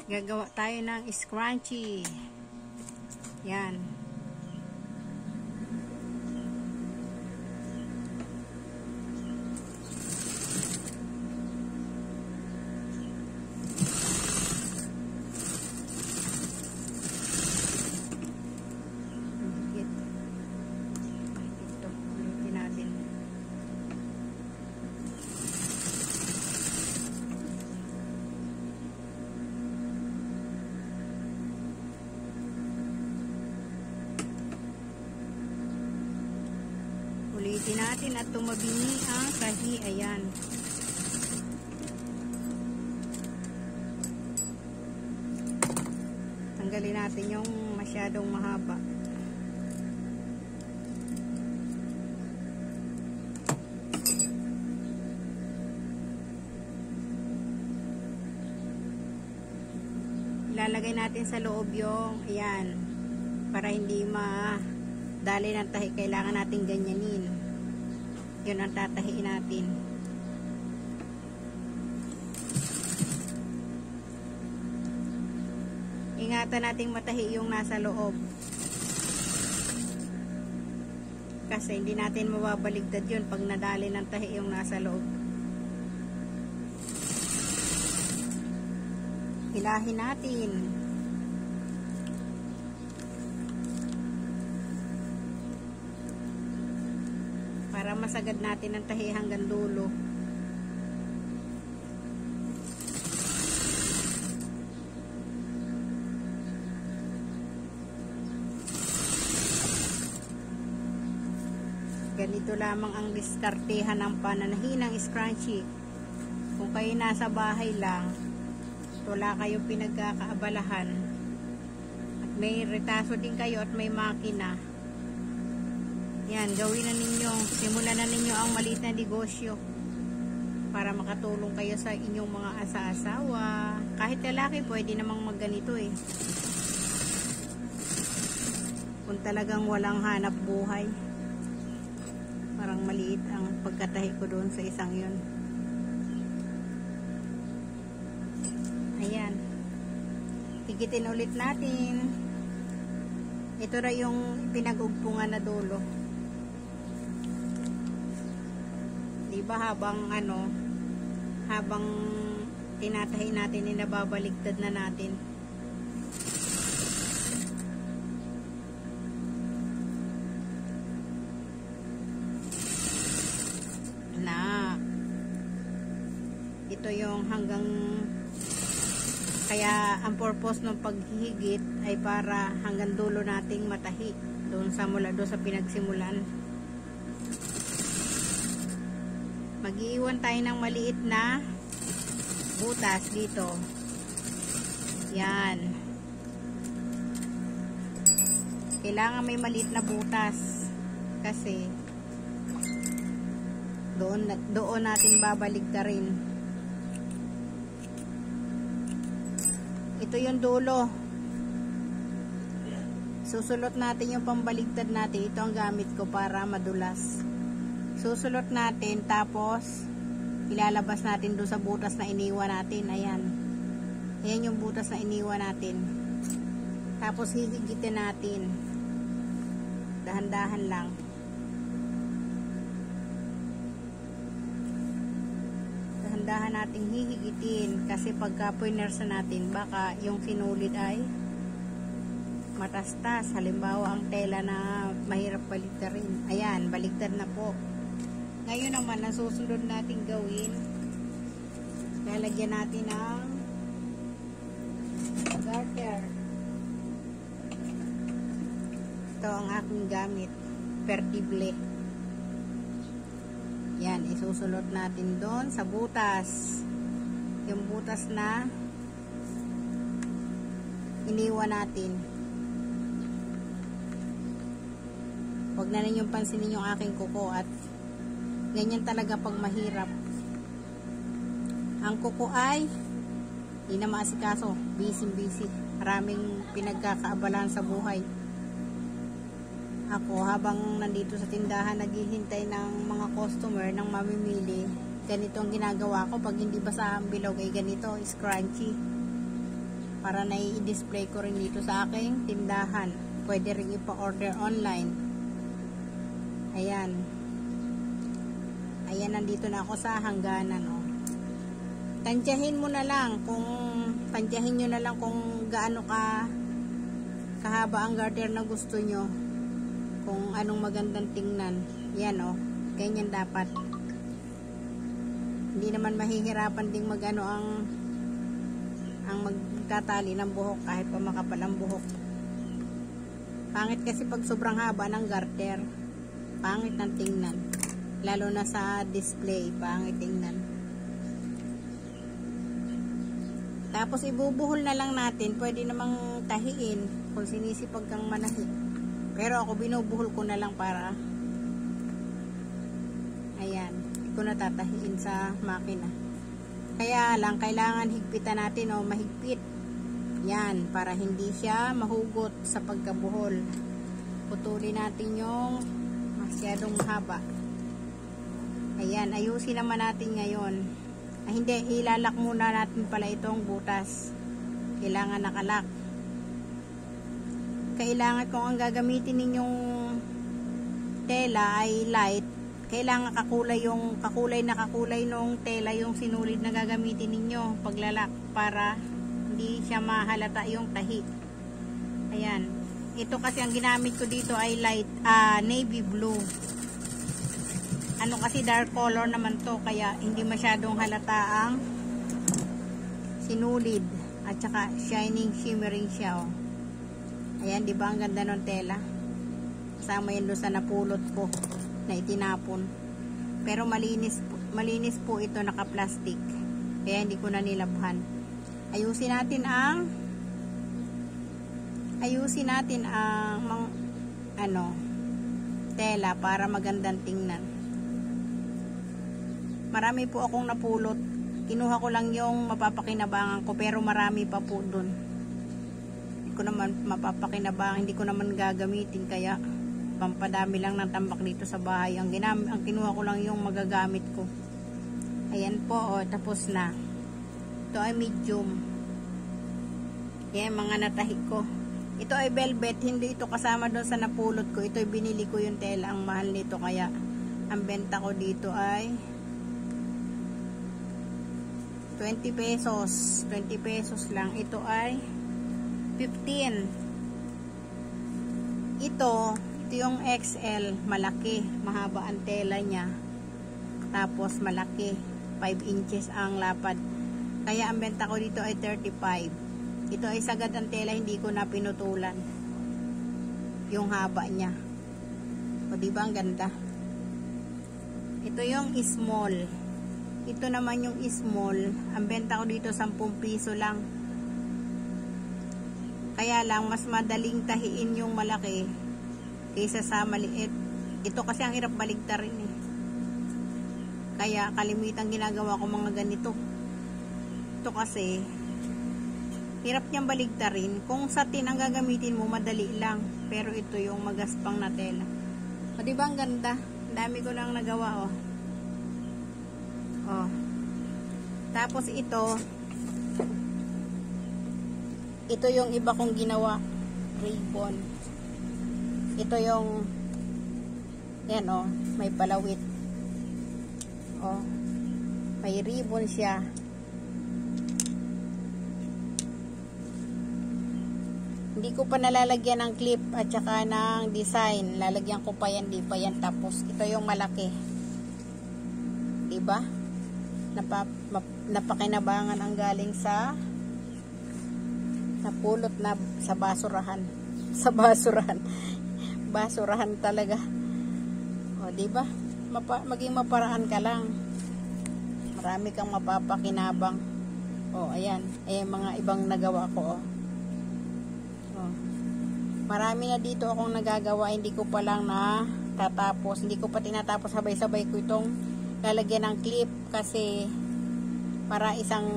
Gagawa tayo ng scrunchie. Yan. Ulitin natin at tumabingi ang kahi. Ayan. Tanggalin natin yung masyadong mahaba. Ilalagay natin sa loob yung ayan, para hindi dali ng tahi. Kailangan natin ganyanin. Yun ang tatahiin natin. Ingatan nating matahi yung nasa loob. Kasi hindi natin mababaligtad yun pag nadali ng tahi yung nasa loob. Hilahin natin. Para masagad natin ang tahi hanggang dulo. Ganito lamang ang diskartehan ng pananahi ng scrunchie. Kung kayo nasa bahay lang, wala kayong pinagkakaabalahan, at may retaso din kayo at may makina, yan, gawin na ninyo, simulan na ninyo ang maliit na negosyo para makatulong kayo sa inyong mga asa-asawa. Kahit lalaki pwede namang magganito eh, kung talagang walang hanap buhay. Parang maliit ang pagkatahi ko doon sa isang yun. Ayan, higitin ulit natin. Ito na yung pinag-ugpungan na dulo. Diba habang habang tinatahi natin, inababaligtad na natin. Ito yung hanggang, kaya ang purpose ng paghihigit ay para hanggang dulo nating matahi doon sa mula doon sa pinagsimulan. Mag-iwan tayo ng maliit na butas dito. Yan. Kailangan may maliit na butas kasi doon natin babaligtarin. Ito yung dulo. Susulot natin yung pambaligtad natin. Ito ang gamit ko para madulas. Susulot natin, tapos ilalabas natin doon sa butas na iniwan natin. Ayan. Ayan yung butas na iniwan natin. Tapos hihigitin natin. Dahan-dahan lang. Dahan nating hihigitin kasi pagka puinersa natin, baka yung sinulid ay matastas. Halimbawa ang tela na mahirap baligtarin. Ayan, baligtad na po. Ngayon naman, ang susunod nating gawin, lalagyan natin ng garter. Ito ang aking gamit, perdible. Yan, isusulot natin doon sa butas. Yung butas na iniwan natin. Huwag na ninyong pansinin yung aking kuko, at ganyan talaga pag mahirap. Ang kuko ay hindi na maasikaso, busy. Maraming pinagkakaabalahan sa buhay. Ako, habang nandito sa tindahan, naghihintay ng mga customer ng mamimili, ganito ang ginagawa ko. Pag hindi basa ang bilog ay ganito, scrunchie. para na i-display ko rin dito sa aking tindahan. Pwede rin ipa-order online. Ayan. Ayan, nandito na ako sa hangganan, oh. Tansyahin mo na lang tansyahin nyo na lang kung gaano kahaba ang garter na gusto nyo. Kung anong magandang tingnan. Yan, oh. Ganyan dapat. Hindi naman mahihirapan ding magano ang magtatali ng buhok kahit pa makapal ang buhok. Pangit kasi pag sobrang haba ng garter. Pangit ng tingnan. Lalo na sa display, pangit tingnan. Tapos ibubuhol na lang natin. Pwede namang tahiin kung sinisipag kang manahi. Pero ako binubuhol ko na lang para ayan, hindi ko natatahiin sa makina. Kaya lang kailangan higpitan natin, o mahigpit. Yan, para hindi siya mahugot sa pagkabuhol. Putulin natin yung masyadong mahaba. Ayan, ayusin naman natin ngayon. Hindi, ilalak muna natin pala itong butas. Kailangan nakalak. Kailangan kung ang gagamitin ninyong tela ay light, kailangan kakulay nung tela yung sinulid na gagamitin ninyo paglalak para hindi siya mahalata yung tahi. Ayan. Ito kasi ang ginamit ko dito ay light, navy blue. Ano kasi dark color naman to, kaya hindi masyadong halata ang sinulid at saka shining, shimmering siya, oh. Ayan, di ba ang ganda ng tela? Kasama yan doon sa napulot ko na itinapon. Pero malinis po ito, naka-plastic. Kaya hindi ko na nilabhan. Ayusin natin ang tela para magandang tingnan. Marami po akong napulot. Kinuha ko lang yung mapapakinabangan ko, pero marami pa po dun. Hindi ko naman mapapakinabangan, hindi ko naman gagamitin, kaya pampadami lang ng tambak dito sa bahay. Ang kinuha ko lang yung magagamit ko. Ayan po, oh, tapos na. Ito ay medium. Yan, mga natahi ko. Ito ay velvet, hindi ito kasama doon sa napulot ko. Ito ay binili ko yung tela, ang mahal nito, kaya ang benta ko dito ay 20 pesos. 20 pesos lang. Ito ay 15. Ito yung XL, malaki, mahaba ang tela niya. Tapos malaki, 5 inches ang lapad. Kaya ang benta ko dito ay 35. Ito ay sagad ang tela, hindi ko na pinutulan yung haba niya. O diba ang ganda? Ito yung small. Ito naman yung small. Ang benta ko dito 10 piso lang. Kaya lang mas madaling tahiin yung malaki kaysa sa maliit. Ito kasi ang hirap baligtarin eh. Kaya kalimitang ginagawa ko mga ganito. Ito kasi hirap niyang baligtarin. Kung satin ang gagamitin mo, madali lang. Pero ito yung magaspang na tela. O diba ang ganda? Dami ko nang nagawa, oh. Oh. Tapos ito yung iba kong ginawa, ribbon. Ito yung yan, oh, may palawit. Oh. May ribbon siya. Hindi ko pa nalalagyan ng clip at saka ng design. Lalagyan ko pa yan, di pa yan tapos. Ito yung malaki. Diba? Napakinabangan ang galing sa napulot na sa basurahan. Sa basurahan. Basurahan talaga. O, diba? Maging maparaan ka lang. Marami kang mapapakinabang. O, ayan. Mga ibang nagawa ko, o. Marami na dito akong nagagawa, hindi ko pa lang natatapos. Hindi ko pa tinatapos, sabay-sabay ko itong lalagyan ng clip kasi para isang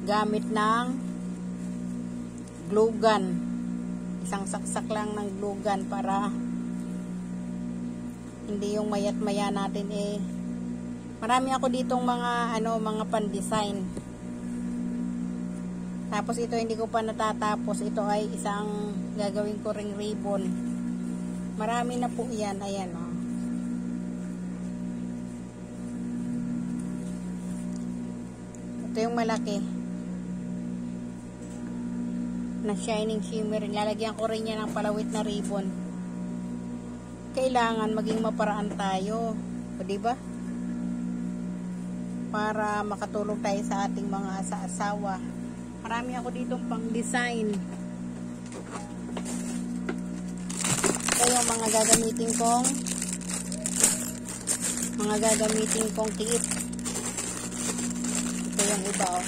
gamit ng glue gun. Isang saksak lang ng glue gun para hindi yung mayat-maya natin eh. Marami ako ditong mga mga pan-design. Tapos ito hindi ko pa natatapos. Ito ay isang gagawin ko ring ribbon. Marami na po yan. Ayan o. Ito yung malaki. Na shining shimmer. Lalagyan ko rin yan ng palawit na ribbon. Kailangan maging maparaan tayo. O diba? Para makatulong tayo sa ating mga asawa. Marami ako ditong pang design. Ito yung mga gagamitin kong tiip. Ito yung iba oh.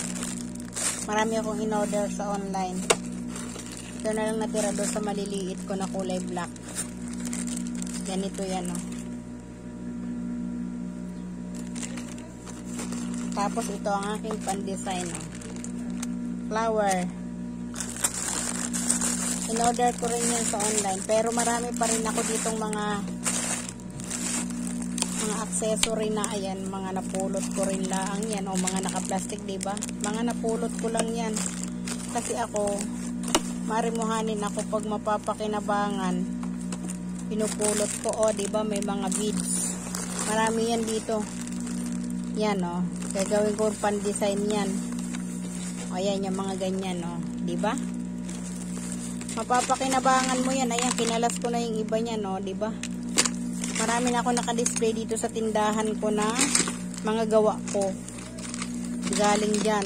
Marami akong in-order sa online. Ito na lang natira doon sa maliliit ko na kulay black. Ganito yan oh. Tapos ito ang aking pan-design oh. Flower. In-order ko rin yan sa online. Pero marami pa rin ako ditong mga accessory na ayan. Mga napulot ko rin lang yan. O mga naka-plastic, diba? Mga napulot ko lang yan. Kasi ako, marimuhanin ako pag mapapakinabangan. Pinupulot ko. O, diba? May mga beads. Marami yan dito. Yan, o. Gagawin ko pan-design yan. Ayan yung mga ganyan, no? Diba? Mapapakinabangan mo yan. Ayan, kinalas ko na yung iba niya, no? Diba? Marami na ako naka-display dito sa tindahan ko na mga gawa ko. Galing dyan.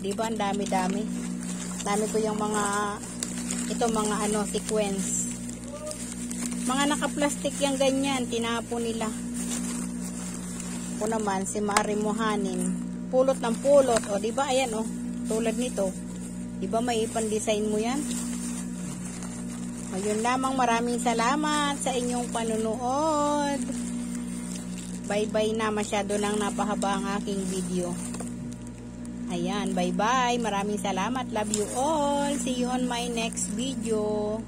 Diba? Ang dami-dami. Dami ko yung mga sequence. Mga naka-plastic yung ganyan. Tinapo nila. Ako naman, si marimuhanin. Pulot ng pulot. O, diba? Ayan, o. Tulad nito. Diba may pan-design mo yan? O, yun lamang. Maraming salamat sa inyong panunood. Bye-bye na. Masyado nang napahaba ang aking video. Ayan, bye-bye. Maraming salamat. Love you all. See you on my next video.